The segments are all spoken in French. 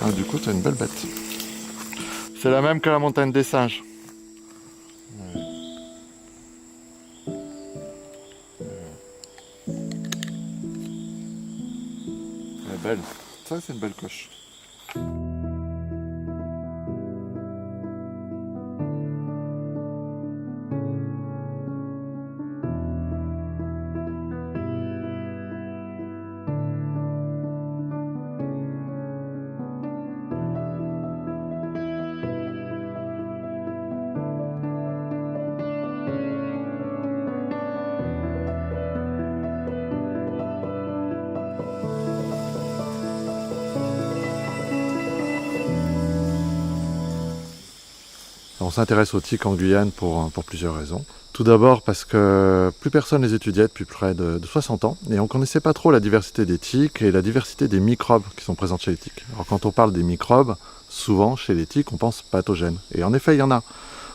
Ah, du coup, tu as une belle bête. C'est la même que la montagne des singes. Ouais. Elle est belle. Ça, c'est une belle coche. On s'intéresse aux tiques en Guyane pour plusieurs raisons. Tout d'abord parce que plus personne les étudiait depuis près de 60 ans et on ne connaissait pas trop la diversité des tiques et la diversité des microbes qui sont présents chez les tiques. Alors quand on parle des microbes, souvent chez les tiques on pense pathogènes. Et en effet il y en a.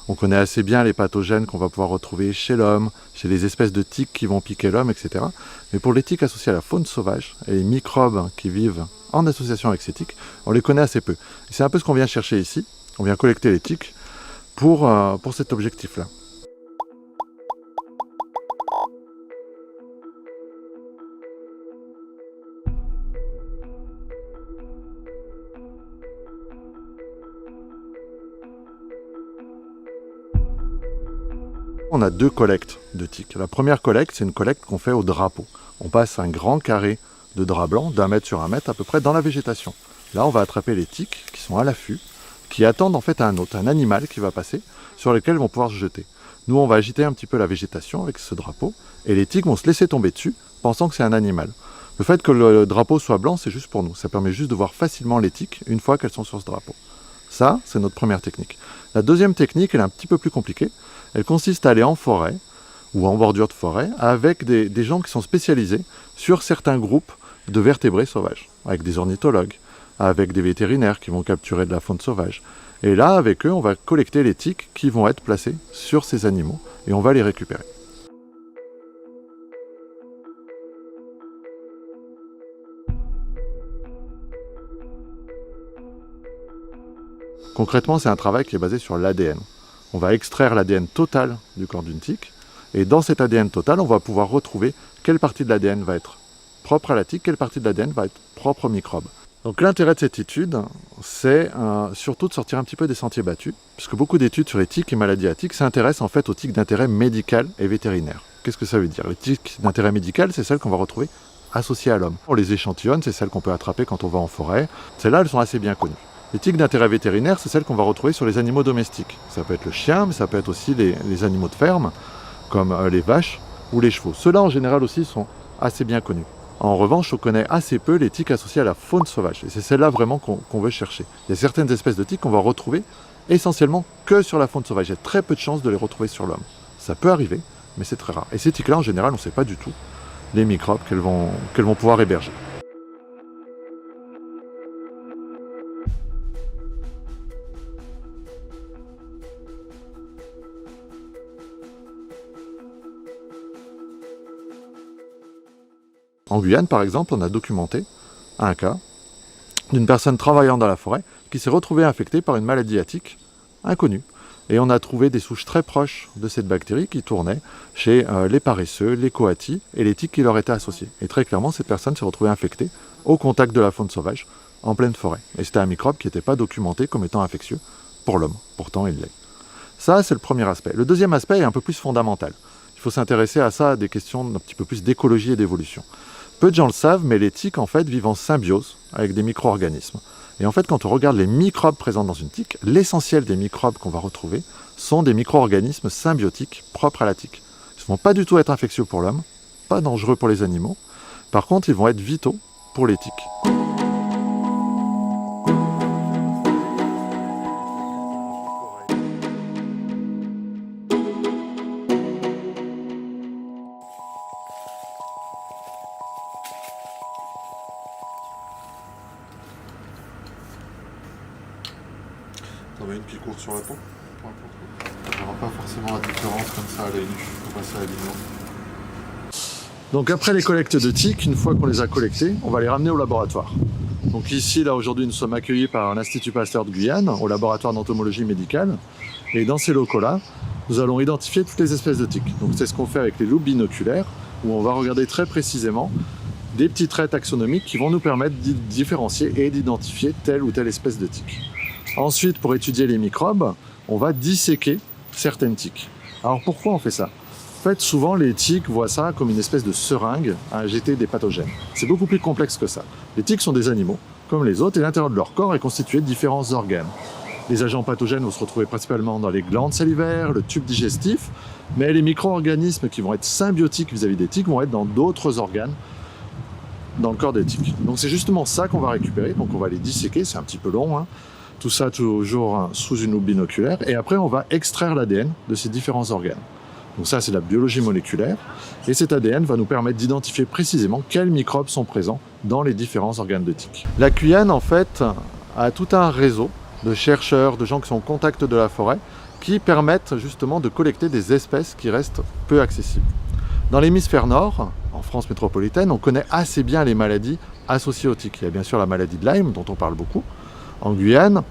On connaît assez bien les pathogènes qu'on va pouvoir retrouver chez l'homme, chez les espèces de tiques qui vont piquer l'homme, etc. Mais pour les tiques associées à la faune sauvage et les microbes qui vivent en association avec ces tiques, on les connaît assez peu. Et c'est un peu ce qu'on vient chercher ici. On vient collecter les tiques pour cet objectif-là. On a deux collectes de tiques. La première collecte, c'est une collecte qu'on fait au drapeau. On passe un grand carré de drap blanc d'1 mètre sur 1 mètre à peu près dans la végétation. Là, on va attraper les tiques qui sont à l'affût, qui attendent en fait un hôte, un animal qui va passer, sur lequel ils vont pouvoir se jeter. Nous, on va agiter un petit peu la végétation avec ce drapeau, et les tiques vont se laisser tomber dessus, pensant que c'est un animal. Le fait que le drapeau soit blanc, c'est juste pour nous. Ça permet juste de voir facilement les tiques une fois qu'elles sont sur ce drapeau. Ça, c'est notre première technique. La deuxième technique, elle est un petit peu plus compliquée. Elle consiste à aller en forêt, ou en bordure de forêt, avec des gens qui sont spécialisés sur certains groupes de vertébrés sauvages, avec des ornithologues, avec des vétérinaires qui vont capturer de la faune sauvage. Et là, avec eux, on va collecter les tiques qui vont être placées sur ces animaux, et on va les récupérer. Concrètement, c'est un travail qui est basé sur l'ADN. On va extraire l'ADN total du corps d'une tique, et dans cet ADN total, on va pouvoir retrouver quelle partie de l'ADN va être propre à la tique, quelle partie de l'ADN va être propre aux microbes. Donc l'intérêt de cette étude, c'est surtout de sortir un petit peu des sentiers battus, puisque beaucoup d'études sur les tiques et maladies à tiques s'intéressent en fait aux tiques d'intérêt médical et vétérinaire. Qu'est-ce que ça veut dire? Les tiques d'intérêt médical, c'est celles qu'on va retrouver associées à l'homme. On les échantillonne, c'est celles qu'on peut attraper quand on va en forêt. Celles-là, elles sont assez bien connues. Les tiques d'intérêt vétérinaire, c'est celles qu'on va retrouver sur les animaux domestiques. Ça peut être le chien, mais ça peut être aussi les animaux de ferme, comme les vaches ou les chevaux. Ceux-là, en général aussi, sont assez bien connus. En revanche, on connaît assez peu les tiques associées à la faune sauvage. Et c'est celle-là vraiment qu'on veut chercher. Il y a certaines espèces de tiques qu'on va retrouver essentiellement que sur la faune sauvage. Il y a très peu de chances de les retrouver sur l'homme. Ça peut arriver, mais c'est très rare. Et ces tiques-là, en général, on ne sait pas du tout les microbes qu'elles vont pouvoir héberger. En Guyane, par exemple, on a documenté un cas d'une personne travaillant dans la forêt qui s'est retrouvée infectée par une maladie à tique inconnue. Et on a trouvé des souches très proches de cette bactérie qui tournaient chez les paresseux, les coatis et les tiques qui leur étaient associées. Et très clairement, cette personne s'est retrouvée infectée au contact de la faune sauvage en pleine forêt. Et c'était un microbe qui n'était pas documenté comme étant infectieux pour l'homme. Pourtant, il l'est. Ça, c'est le premier aspect. Le deuxième aspect est un peu plus fondamental. Il faut s'intéresser à ça, à des questions un petit peu plus d'écologie et d'évolution. Peu de gens le savent, mais les tiques, en fait, vivent en symbiose avec des micro-organismes. Et en fait, quand on regarde les microbes présents dans une tique, l'essentiel des microbes qu'on va retrouver sont des micro-organismes symbiotiques propres à la tique. Ils ne vont pas du tout être infectieux pour l'homme, pas dangereux pour les animaux. Par contre, ils vont être vitaux pour les tiques. T'en as une qui court sur la peau. On ne verra pas forcément la différence comme ça à l'œil nu. On va passer à l'image. Donc après les collectes de tiques, une fois qu'on les a collectés, on va les ramener au laboratoire. Donc ici, là aujourd'hui, nous sommes accueillis par l'Institut Pasteur de Guyane, au laboratoire d'entomologie médicale. Et dans ces locaux-là, nous allons identifier toutes les espèces de tiques. Donc c'est ce qu'on fait avec les loupes binoculaires, où on va regarder très précisément des petits traits taxonomiques qui vont nous permettre de différencier et d'identifier telle ou telle espèce de tique. Ensuite, pour étudier les microbes, on va disséquer certaines tiques. Alors pourquoi on fait ça ? En fait, souvent les tiques voient ça comme une espèce de seringue à injecter des pathogènes. C'est beaucoup plus complexe que ça. Les tiques sont des animaux, comme les autres, et l'intérieur de leur corps est constitué de différents organes. Les agents pathogènes vont se retrouver principalement dans les glandes salivaires, le tube digestif, mais les micro-organismes qui vont être symbiotiques vis-à-vis des tiques vont être dans d'autres organes dans le corps des tiques. Donc c'est justement ça qu'on va récupérer, donc on va les disséquer, c'est un petit peu long, hein. Tout ça toujours sous une loupe binoculaire, et après on va extraire l'ADN de ces différents organes. Donc ça, c'est la biologie moléculaire. Et cet ADN va nous permettre d'identifier précisément quels microbes sont présents dans les différents organes de tiques. La Guyane, en fait, a tout un réseau de chercheurs, de gens qui sont au contact de la forêt, qui permettent justement de collecter des espèces qui restent peu accessibles. Dans l'hémisphère nord, en France métropolitaine, on connaît assez bien les maladies associées aux tiques. Il y a bien sûr la maladie de Lyme, dont on parle beaucoup. En Guyane,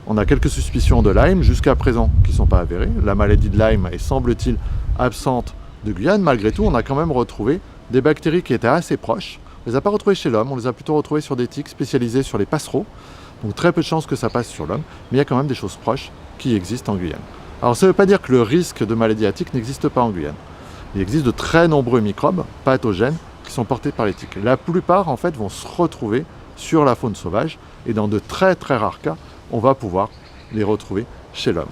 on a quelques suspicions de Lyme jusqu'à présent qui ne sont pas avérées. La maladie de Lyme est, semble-t-il, absente de Guyane. Malgré tout, on a quand même retrouvé des bactéries qui étaient assez proches. On ne les a pas retrouvées chez l'homme, on les a plutôt retrouvées sur des tiques spécialisées sur les passereaux. Donc très peu de chances que ça passe sur l'homme, mais il y a quand même des choses proches qui existent en Guyane. Alors ça ne veut pas dire que le risque de maladie à tiques n'existe pas en Guyane. Il existe de très nombreux microbes pathogènes qui sont portés par les tiques. La plupart, en fait, vont se retrouver sur la faune sauvage, et dans de très très rares cas, on va pouvoir les retrouver chez l'homme.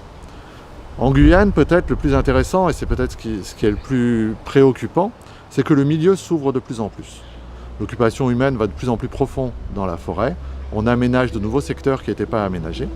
En Guyane, peut-être le plus intéressant, et c'est peut-être ce qui est le plus préoccupant, c'est que le milieu s'ouvre de plus en plus. L'occupation humaine va de plus en plus profond dans la forêt, on aménage de nouveaux secteurs qui n'étaient pas aménagés,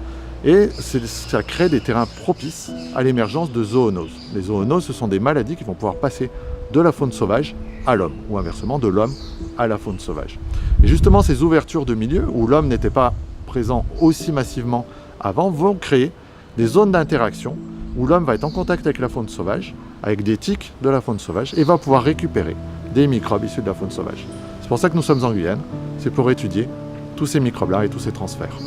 et ça crée des terrains propices à l'émergence de zoonoses. Les zoonoses, ce sont des maladies qui vont pouvoir passer de la faune sauvage à l'homme, ou inversement de l'homme à la faune sauvage. Et justement, ces ouvertures de milieu, où l'homme n'était pas présent aussi massivement avant, vont créer des zones d'interaction où l'homme va être en contact avec la faune sauvage, avec des tiques de la faune sauvage, et va pouvoir récupérer des microbes issus de la faune sauvage. C'est pour ça que nous sommes en Guyane, c'est pour étudier tous ces microbes-là et tous ces transferts.